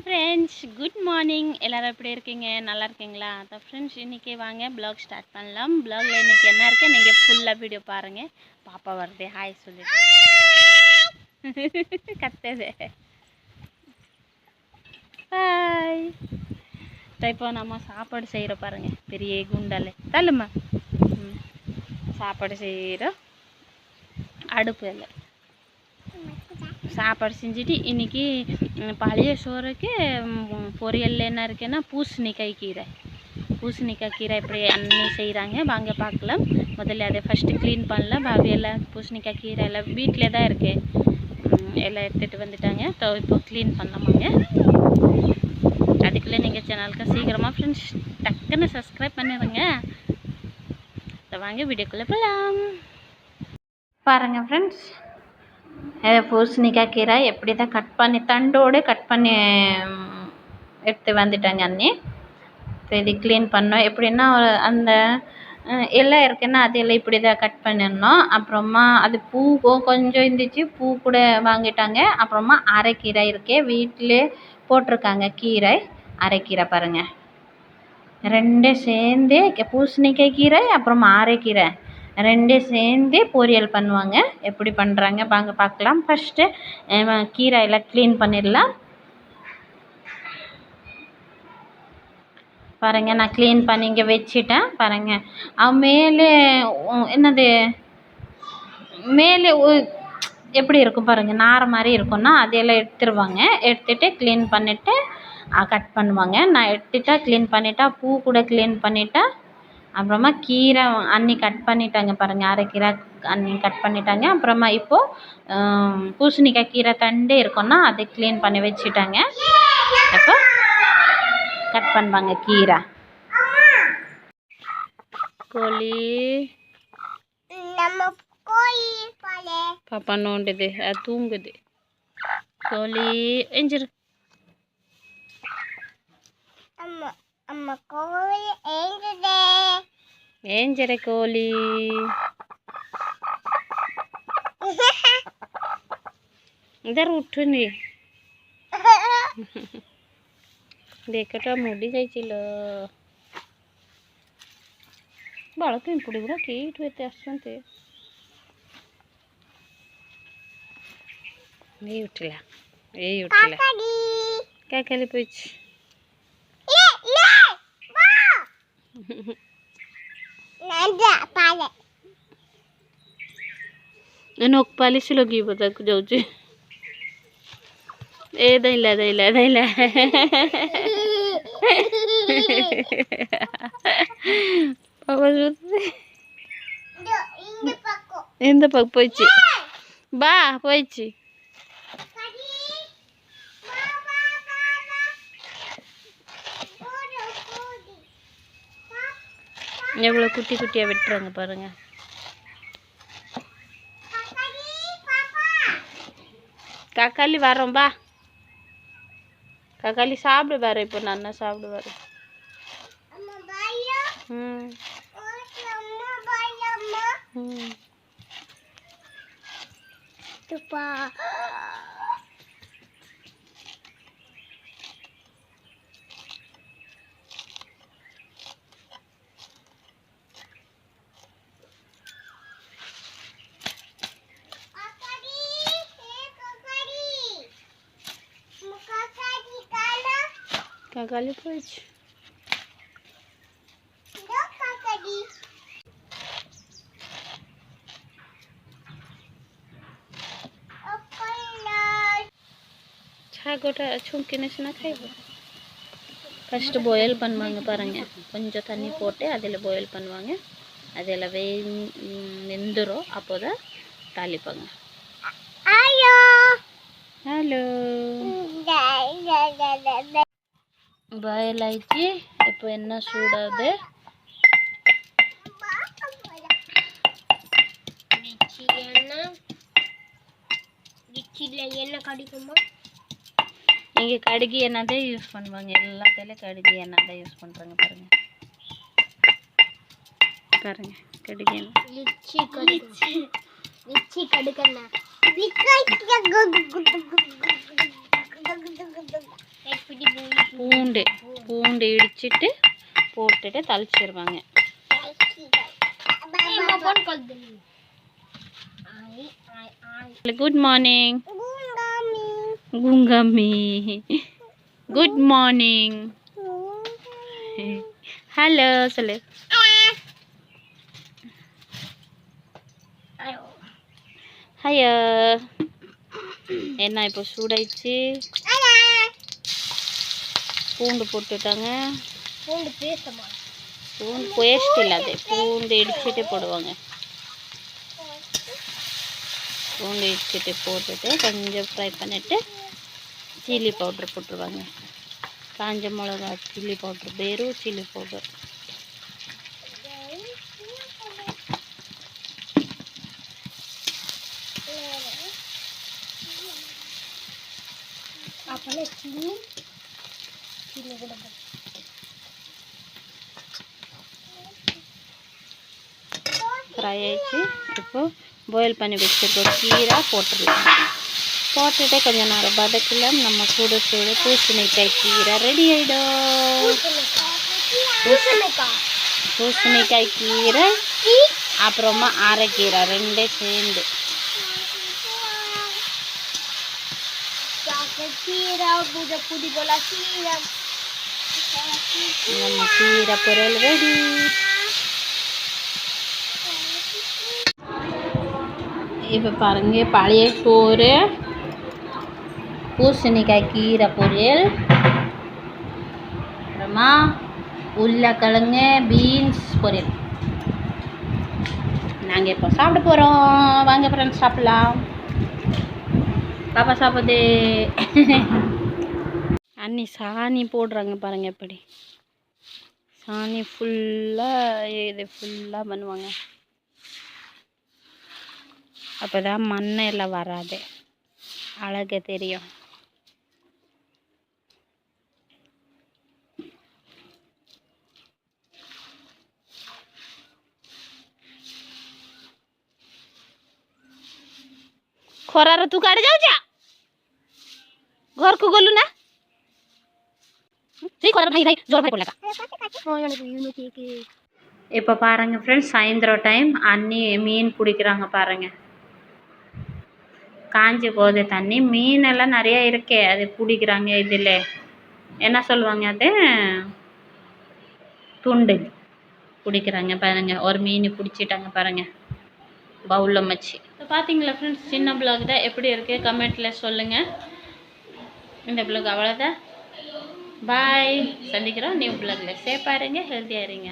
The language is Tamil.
Friends, good morning. எல்லோரும் எப்படி இருக்கீங்க? நல்லா இருக்கீங்களா? அதான் ஃப்ரெண்ட்ஸ், இன்றைக்கி வாங்க ப்ளாக் ஸ்டார்ட் பண்ணலாம். ப்ளாகில் இன்றைக்கி என்ன இருக்குது நீங்கள் ஃபுல்லாக வீடியோ பாருங்கள். பாப்பா வருது, ஹாய் சொல்லு. கத்துது ஹாய். இப்போ நம்ம சாப்பாடு செய்கிற பாருங்கள், பெரிய குண்டாலே தள்ளுமா. சாப்பாடு செய்கிறோம், அடுப்பு இல்லை. சாப்பாடு செஞ்சுட்டு இன்றைக்கி பழைய சோறுக்கு பொரியல் என்ன இருக்குன்னா பூசணிக்காய் கீரை. பூசணிக்காய் கீரை எப்படி அண்ணி செய்கிறாங்க வாங்க பார்க்கலாம். முதல்ல அதை ஃபஸ்ட்டு க்ளீன் பண்ணலாம். பாவி எல்லாம் பூசணிக்காய் கீரை எல்லாம் வீட்டில் தான் இருக்குது, எல்லாம் எடுத்துகிட்டு வந்துட்டாங்க. இப்போ க்ளீன் பண்ணலாமாங்க. அதுக்குள்ளே நீங்கள் சேனலுக்கு சீக்கிரமாக ஃப்ரெண்ட்ஸ் டக்குன்னு சப்ஸ்கிரைப் பண்ணிடுங்க. வாங்க வீடியோக்குள்ளே போகலாம். பாருங்கள் ஃப்ரெண்ட்ஸ், பூசணிக்காய் கீரை எப்படி தான் கட் பண்ணி தண்டோடு கட் பண்ணி எடுத்து வந்துட்டாங்க அண்ணி. இப்போ இது க்ளீன் பண்ணோம். எப்படின்னா அந்த எல்லாம் இருக்குன்னா அதெல்லாம் இப்படி தான் கட் பண்ணிடணும். அப்புறமா அது பூ கொஞ்சம் இருந்துச்சு, பூ கூட வாங்கிட்டாங்க. அப்புறமா அரைக்கீரை இருக்கே வீட்டிலே போட்டிருக்காங்க, கீரை அரைக்கீரை பாருங்கள். ரெண்டே சேர்ந்து பூசணிக்காய் கீரை அப்புறமா அரைக்கீரை ரெண்டே சேர்ந்து பொரியல் பண்ணுவாங்க. எப்படி பண்ணுறாங்க வாங்க பார்க்கலாம். ஃபஸ்ட்டு கீரை எல்லாம் க்ளீன் பண்ணிடலாம். பாருங்கள், நான் க்ளீன் பண்ணி இங்கே வச்சுட்டேன். பாருங்கள், மேலே என்னது மேலே எப்படி இருக்கும் பாருங்கள், நார் மாதிரி இருக்கும்னா அதையெல்லாம் எடுத்துருவாங்க. எடுத்துகிட்டு க்ளீன் பண்ணிவிட்டு கட் பண்ணுவாங்க. நான் எடுத்துட்டா க்ளீன் பண்ணிட்டா, பூ கூட க்ளீன் பண்ணிட்டா. அப்புறமா கீரை அண்ணி கட் பண்ணிட்டாங்க பாருங்கள், அரைக்கீரை அண்ணி கட் பண்ணிட்டாங்க. அப்புறமா இப்போது பூசணிக்காய் கீரை தண்டு இருக்குன்னா அதை க்ளீன் பண்ணி வச்சுட்டாங்க. அப்போ கட் பண்ணுவாங்க கீரை. கோழி பாப்பா நோண்டுது, அது தூங்குது. கோழி எஞ்சிரு. ஏஞ்சர கோழி इधर उठुनी देखटा मुड़ी जाइছিল बालक इपड़ी गुड़ा केट होते आसते ये उठला क्या खाली पोच नोक पालिश लगी बता जाऊँ ए दैला पापा இந்த பக்கம் போயிடுச்சு. பா போயிடுச்சு. எவ்வளோ குட்டி குட்டியாக வெட்டுறாங்க பாருங்கள். கக்காளி வரோம் பா. கக்காளி சாப்பிடு வேறு. இப்போ நான் சாப்பிடு வேறு. Kakali pois. சாகோட்டா சும்கினேஸ்னா खाइबो. ஃபர்ஸ்ட் பாயில் பண்ணுவாங்க பாருங்க. கொஞ்சம் தண்ணி போட்டு அதில் பாயில் பண்ணுவாங்க. அதில் வெந்துரும். அப்போதான் தாளிப்பாங்க. ஹலோ ஹலோ பாயில் ஆயிடுச்சு. இப்போ என்ன சூடாது. இங்கே கடுகு எண்ணெய் தான் யூஸ் பண்ணுவாங்க. எல்லாத்துலேயும் கடுகு எண்ணெய் தான் யூஸ் பண்ணுறாங்க பாருங்கள். கடுகு எண்ணெய் பூண்டு இடிச்சிட்டு போட்டுட்டு தளிச்சிருவாங்க. குட் மார்னிங் குங்கம்மி. Good morning. ஹலோ சொல்லு. ஹையா. என்ன இப்போ சூடாயிடுச்சு. பூண்டு போட்டுட்டாங்க. பூண்டு பேஸ்ட் இல்லாத பூண்டு இடிச்சிட்டு போடுவாங்க. பூண்டு இடிச்சிட்டு போட்டுட்டு கொஞ்சம் ஃப்ரை பண்ணிவிட்டு சில்லி பவுட்ரு போட்டுருவாங்க. காஞ்ச மிளகா சில்லி பவுட்ரு, வெறும் சில்லி பவுடர். ஃப்ரை ஆயிடுச்சு. இப்போ பாயில் பண்ணி வச்சுருக்கோம் கீரை போட்டுடலாம். போட்டுட்டு கொஞ்சம் நேரம் வதக்கலாம். நம்ம சுட பூசணிக்காய் கீரை ரெடி ஆகிடும். பூசணிக்காய் கீரை அப்புறமா அரைக்கீரை ரெண்டே சேர்ந்து நம்ம கீரை பொரியல் ரெடி. இப்போ பாருங்க, பழைய சோறு, பூசணிக்காய் கீரை பொரியல், அப்புறமா உருளைக்கிழங்கு பீன்ஸ் பொரியல். நாங்கள் இப்போ சாப்பிட போகிறோம். வாங்க ஃப்ரெண்ட்ஸ் சாப்பிட்லாம். பாப்பா சாப்பிடுது. அண்ணி சாணி போடுறாங்க பாருங்க. எப்படி சாணி ஃபுல்லாக இது ஃபுல்லாக பண்ணுவாங்க. அப்போ தான் மண்ணெல்லாம் வராது, அழகு தெரியும். ଖରାରେ ତୁ କାଢି ଯାଉଛ ଘରକୁ ଗଲୁ ନା? இப்போ பாருங்க ஃப்ரெண்ட்ஸ், சாயந்தரம் டைம் அண்ணி மீன் பிடிக்கிறாங்க பாருங்க. காஞ்சி போகுது தண்ணி, மீனெல்லாம் நிறைய இருக்கே, அது பிடிக்கிறாங்க. இதில் என்ன சொல்லுவாங்க, அது துண்டு பிடிக்கிறாங்க பாருங்க. ஒரு மீன் பிடிச்சிட்டாங்க பாருங்க பவுலில் வச்சு. இப்போ பார்த்தீங்களா ஃப்ரெண்ட்ஸ், சின்ன பிளாக் தான். எப்படி இருக்குது கமெண்ட்டில் சொல்லுங்கள். இந்த பிளாக் அவ்வளோதான். பாய், சந்திக்கிறோம் நியூ பிளாகில். சேஃபாக இருங்க, ஹெல்த்தியாக இருங்க.